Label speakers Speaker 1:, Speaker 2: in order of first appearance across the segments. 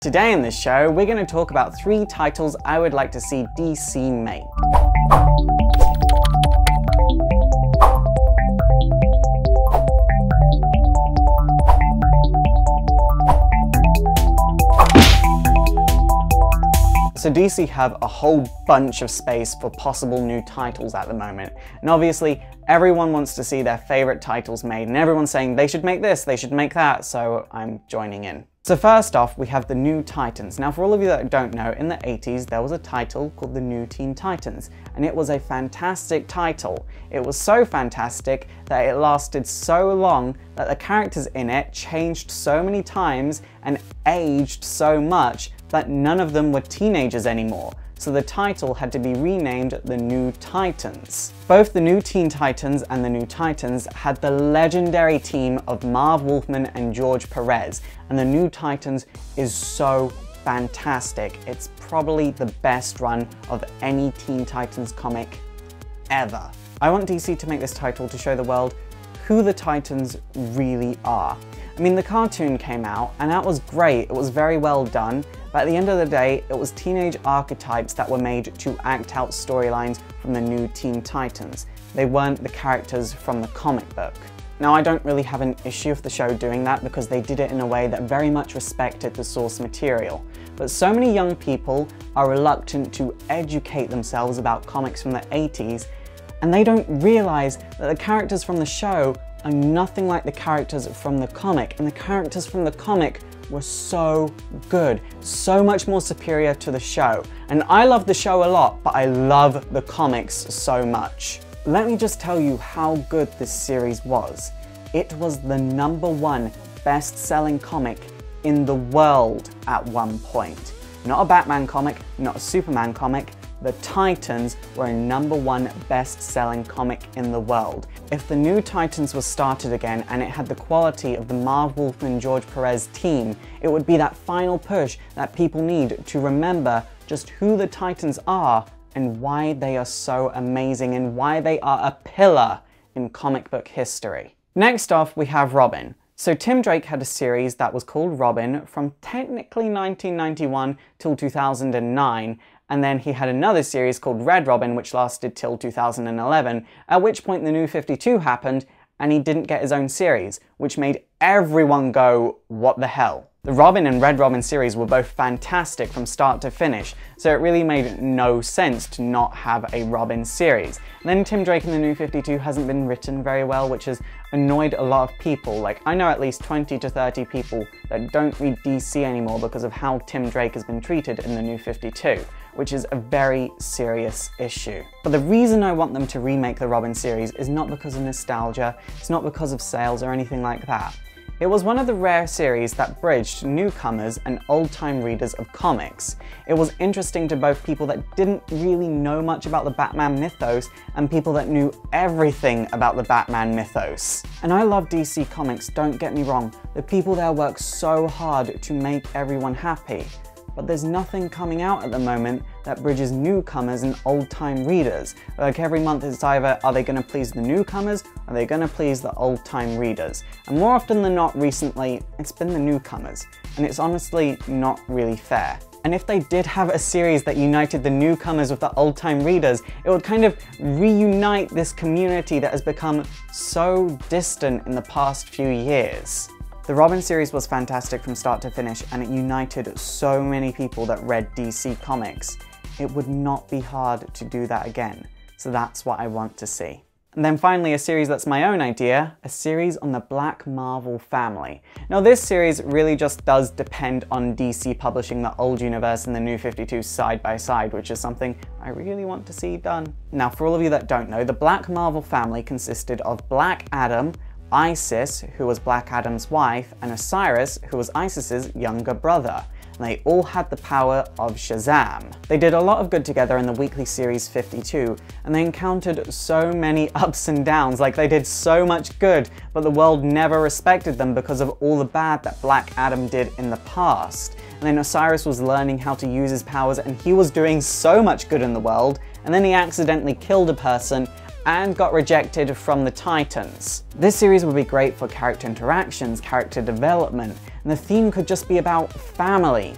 Speaker 1: Today in this show, we're going to talk about 3 titles I would like to see DC make. So DC have a whole bunch of space for possible new titles at the moment. And obviously, everyone wants to see their favorite titles made, and everyone's saying they should make this, they should make that, so I'm joining in. So first off, we have the New Titans. Now for all of you that don't know, in the 80s there was a title called the New Teen Titans, and it was a fantastic title. It was so fantastic that it lasted so long that the characters in it changed so many times and aged so much that none of them were teenagers anymore. So the title had to be renamed the New Titans. Both the New Teen Titans and the New Titans had the legendary team of Marv Wolfman and George Perez, and the New Titans is so fantastic. It's probably the best run of any Teen Titans comic ever. I want DC to make this title to show the world who the Titans really are. I mean, the cartoon came out, and that was great, it was very well done, but at the end of the day, it was teenage archetypes that were made to act out storylines from the new Teen Titans. They weren't the characters from the comic book. Now, I don't really have an issue with the show doing that because they did it in a way that very much respected the source material. But so many young people are reluctant to educate themselves about comics from the 80s, and they don't realize that the characters from the show are nothing like the characters from the comic, and the characters from the comic were so good, so much more superior to the show. And I love the show a lot, but I love the comics so much. Let me just tell you how good this series was. It was the #1 best-selling comic in the world at one point. Not a Batman comic, not a Superman comic. The Titans were a #1 best-selling comic in the world. If the New Titans was started again and it had the quality of the Marv Wolfman and George Perez team, it would be that final push that people need to remember just who the Titans are and why they are so amazing and why they are a pillar in comic book history. Next off, we have Robin. So Tim Drake had a series that was called Robin from technically 1991 till 2009, and then he had another series called Red Robin which lasted till 2011, at which point the New 52 happened and he didn't get his own series, which made everyone go, what the hell? The Robin and Red Robin series were both fantastic from start to finish, so it really made no sense to not have a Robin series. And then Tim Drake in the New 52 hasn't been written very well, which has annoyed a lot of people. Like, I know at least 20 to 30 people that don't read DC anymore because of how Tim Drake has been treated in the New 52, which is a very serious issue. But the reason I want them to remake the Robin series is not because of nostalgia, it's not because of sales or anything like that. It was one of the rare series that bridged newcomers and old-time readers of comics. It was interesting to both people that didn't really know much about the Batman mythos and people that knew everything about the Batman mythos. And I love DC Comics, don't get me wrong, the people there work so hard to make everyone happy. But there's nothing coming out at the moment that bridges newcomers and old-time readers. Like every month it's either, are they going to please the newcomers, or are they going to please the old-time readers? And more often than not recently, it's been the newcomers. And it's honestly not really fair. And if they did have a series that united the newcomers with the old-time readers, it would kind of reunite this community that has become so distant in the past few years. The Robin series was fantastic from start to finish, and it united so many people that read DC Comics. It would not be hard to do that again, so that's what I want to see. And then finally, a series that's my own idea, a series on the Black Marvel family. Now this series really just does depend on DC publishing the old universe and the New 52 side by side, which is something I really want to see done. Now for all of you that don't know, the Black Marvel family consisted of Black Adam, Isis, who was Black Adam's wife, and Osiris, who was Isis's younger brother. And they all had the power of Shazam. They did a lot of good together in the weekly series 52, and they encountered so many ups and downs, like they did so much good, but the world never respected them because of all the bad that Black Adam did in the past. And then Osiris was learning how to use his powers, and he was doing so much good in the world, and then he accidentally killed a person and got rejected from the Titans. This series would be great for character interactions, character development, and the theme could just be about family.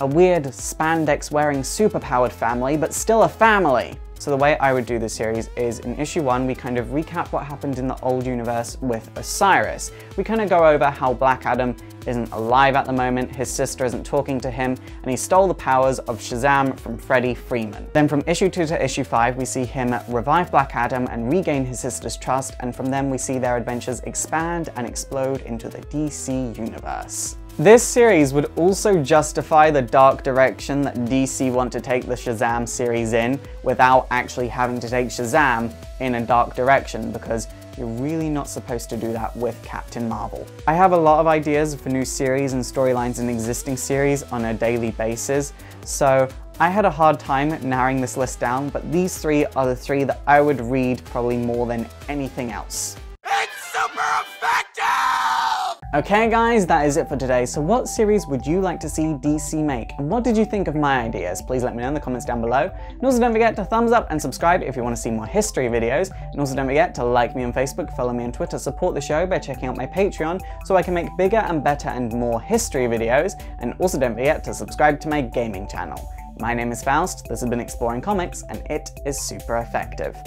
Speaker 1: a weird spandex-wearing superpowered family, but still a family. So the way I would do this series is in issue 1, we kind of recap what happened in the old universe with Osiris. We kind of go over how Black Adam isn't alive at the moment, his sister isn't talking to him, and he stole the powers of Shazam from Freddie Freeman. Then from issue 2 to issue 5, we see him revive Black Adam and regain his sister's trust, and from them we see their adventures expand and explode into the DC universe. This series would also justify the dark direction that DC want to take the Shazam series in without actually having to take Shazam in a dark direction, because you're really not supposed to do that with Captain Marvel. I have a lot of ideas for new series and storylines in existing series on a daily basis, so I had a hard time narrowing this list down, but these 3 are the 3 that I would read probably more than anything else. Okay guys, that is it for today. So what series would you like to see DC make? And what did you think of my ideas? Please let me know in the comments down below. And also don't forget to thumbs up and subscribe if you want to see more history videos. And also don't forget to like me on Facebook, follow me on Twitter, support the show by checking out my Patreon so I can make bigger and better and more history videos. And also don't forget to subscribe to my gaming channel. My name is Faust, this has been Exploring Comics, and it is super effective.